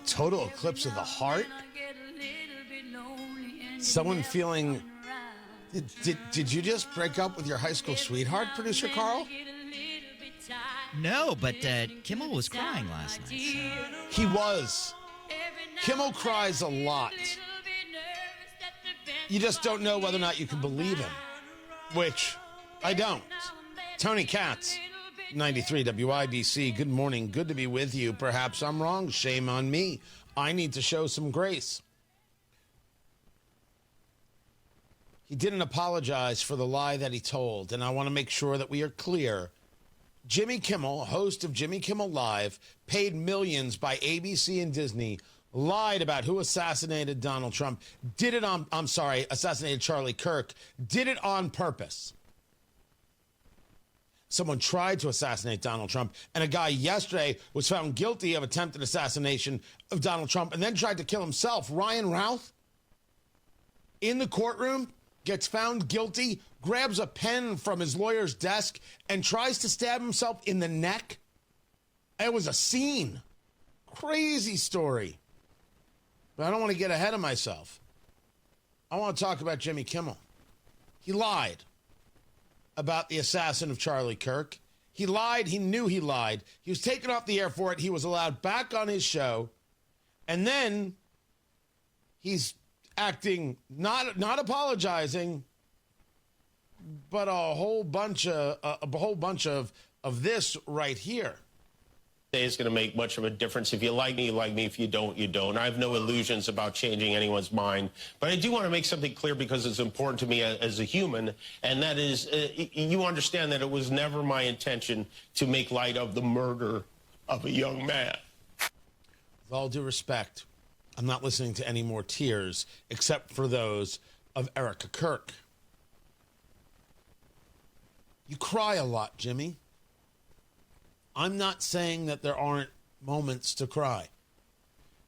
total eclipse of the heart? Someone feeling... Did you just break up with your high school sweetheart, producer Carl? No, but Kimmel was crying last night. So. He was. Kimmel cries a lot. You just don't know whether or not you can believe him, which I don't. Tony Katz, 93 WIBC. Good morning. Good to be with you. Perhaps I'm wrong. Shame on me. I need to show some grace. He didn't apologize for the lie that he told, and I want to make sure that we are clear. Jimmy Kimmel, host of Jimmy Kimmel Live, paid millions by ABC and Disney, lied about who assassinated Donald Trump, assassinated Charlie Kirk, did it on purpose. Someone tried to assassinate Donald Trump, and a guy yesterday was found guilty of attempted assassination of Donald Trump and then tried to kill himself. Ryan Routh, in the courtroom, gets found guilty, grabs a pen from his lawyer's desk, and tries to stab himself in the neck. It was a scene. Crazy story. But I don't want to get ahead of myself. I want to talk about Jimmy Kimmel. He lied about the assassin of Charlie Kirk. He lied. He knew he lied. He was taken off the air for it. He was allowed back on his show. And then he's acting, not apologizing, but a whole bunch of this right here. Is going to make much of a difference. If you like me, you like me. If you don't, you don't. I have no illusions about changing anyone's mind. But I do want to make something clear because it's important to me as a human, and that is you understand that it was never my intention to make light of the murder of a young man. With all due respect, I'm not listening to any more tears except for those of Erica Kirk. You cry a lot, Jimmy. I'm not saying that there aren't moments to cry.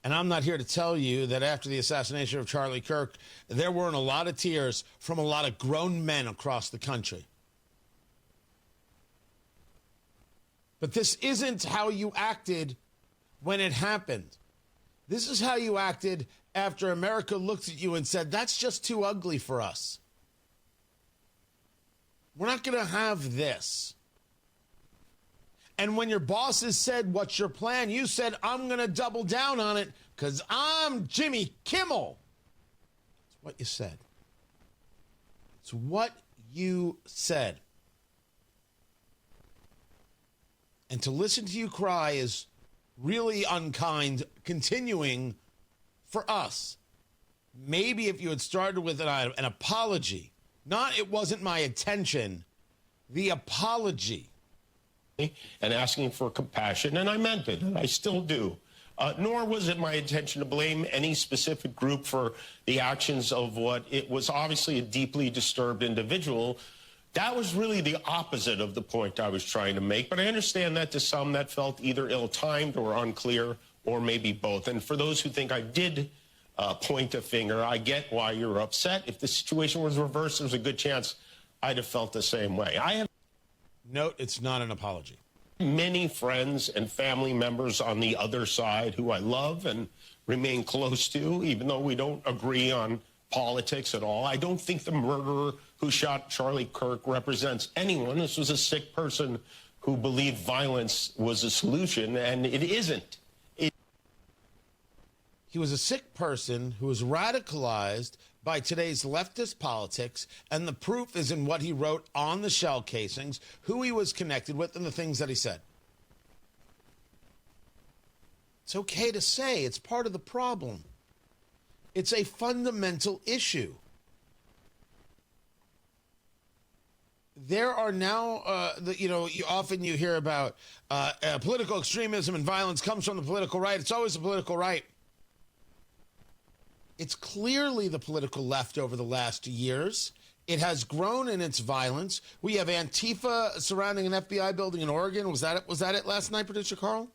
And I'm not here to tell you that after the assassination of Charlie Kirk, there weren't a lot of tears from a lot of grown men across the country. But this isn't how you acted when it happened. This is how you acted after America looked at you and said, that's just too ugly for us. We're not going to have this. And when your bosses said, what's your plan? You said, I'm going to double down on it because I'm Jimmy Kimmel. It's what you said. It's what you said. And to listen to you cry is really unkind, continuing for us. Maybe if you had started with an apology, not it wasn't my intention, the apology. And asking for compassion, and I meant it, and I still do. Nor was it my intention to blame any specific group for the actions of what it was obviously a deeply disturbed individual. That was really the opposite of the point I was trying to make, but I understand that to some that felt either ill-timed or unclear, or maybe both. And for those who think I did point a finger, I get why you're upset. If the situation was reversed, there's a good chance I'd have felt the same way. I have Note, it's not an apology. Many friends and family members on the other side who I love and remain close to, even though we don't agree on politics at all. I don't think the murderer who shot Charlie Kirk represents anyone. This was a sick person who believed violence was a solution, and it isn't. He was a sick person who was radicalized by today's leftist politics, and the proof is in what he wrote on the shell casings, who he was connected with, and the things that he said. It's okay to say it's part of the problem. It's a fundamental issue. There are now, often you hear about political extremism and violence comes from the political right. It's always the political right. It's clearly the political left over the last years. It has grown in its violence. We have Antifa surrounding an FBI building in Oregon. Was that it last night, producer Carl?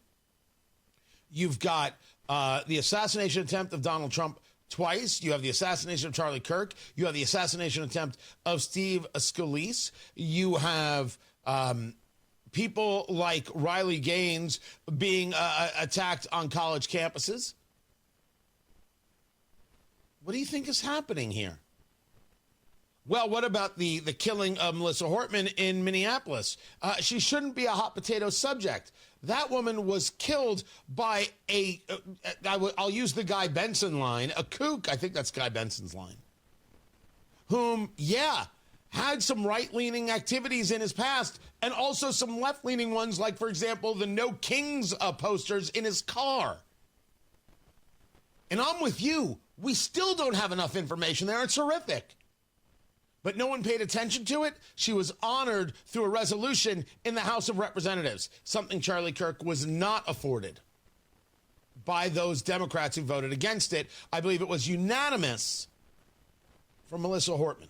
You've got the assassination attempt of Donald Trump twice. You have the assassination of Charlie Kirk. You have the assassination attempt of Steve Scalise. You have people like Riley Gaines being attacked on college campuses. What do you think is happening here? Well, what about the killing of Melissa Hortman in Minneapolis? She shouldn't be a hot potato subject. That woman was killed by I'll use the Guy Benson line, a kook, I think that's Guy Benson's line, whom, had some right-leaning activities in his past and also some left-leaning ones, like, for example, the No Kings posters in his car. And I'm with you. We still don't have enough information there. It's horrific. But no one paid attention to it. She was honored through a resolution in the House of Representatives, something Charlie Kirk was not afforded by those Democrats who voted against it. I believe it was unanimous for Melissa Hortman.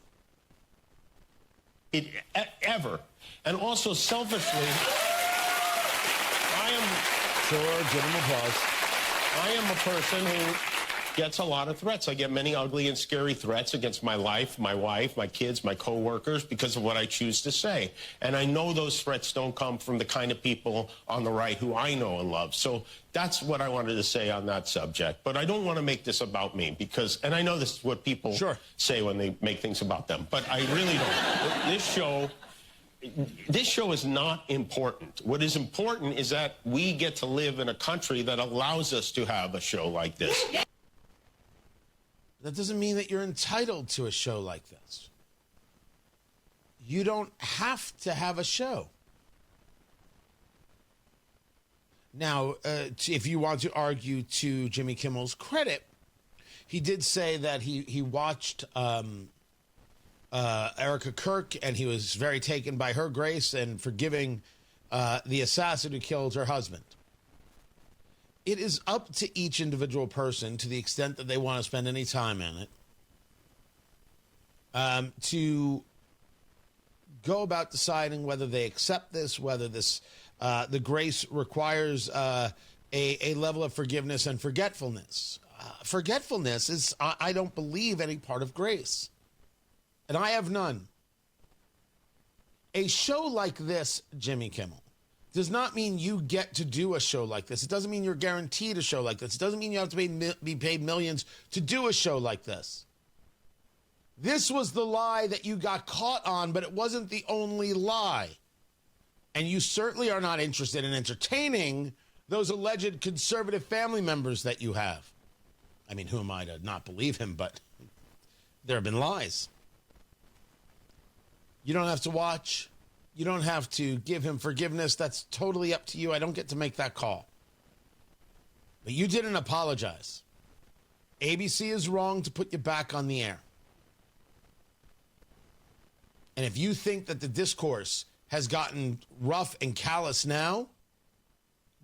Ever. And also selfishly, Sure, give him applause. I am a person who gets a lot of threats. I get many ugly and scary threats against my life, my wife, my kids, my coworkers, because of what I choose to say. And I know those threats don't come from the kind of people on the right who I know and love. So that's what I wanted to say on that subject. But I don't want to make this about me because, and I know this is what people say when they make things about them, but I really don't. This show is not important. What is important is that we get to live in a country that allows us to have a show like this. That doesn't mean that you're entitled to a show like this. You don't have to have a show. Now, if you want to argue to Jimmy Kimmel's credit, he did say that he watched Erica Kirk, and he was very taken by her grace and forgiving the assassin who killed her husband. It is up to each individual person, to the extent that they want to spend any time in it, to go about deciding whether they accept this, whether this the grace requires a level of forgiveness and forgetfulness. Forgetfulness is, I don't believe, any part of grace. And I have none. A show like this, Jimmy Kimmel, does not mean you get to do a show like this. It doesn't mean you're guaranteed a show like this. It doesn't mean you have to be paid millions to do a show like this. This was the lie that you got caught on, but it wasn't the only lie. And you certainly are not interested in entertaining those alleged conservative family members that you have. I mean, who am I to not believe him, but there have been lies. You don't have to watch. You don't have to give him forgiveness. That's totally up to you. I don't get to make that call. But you didn't apologize. ABC is wrong to put you back on the air. And if you think that the discourse has gotten rough and callous now,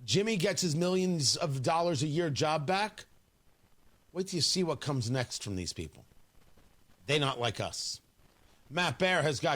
Jimmy gets his millions of dollars a year job back. Wait till you see what comes next from these people. They not like us. Matt Baer has got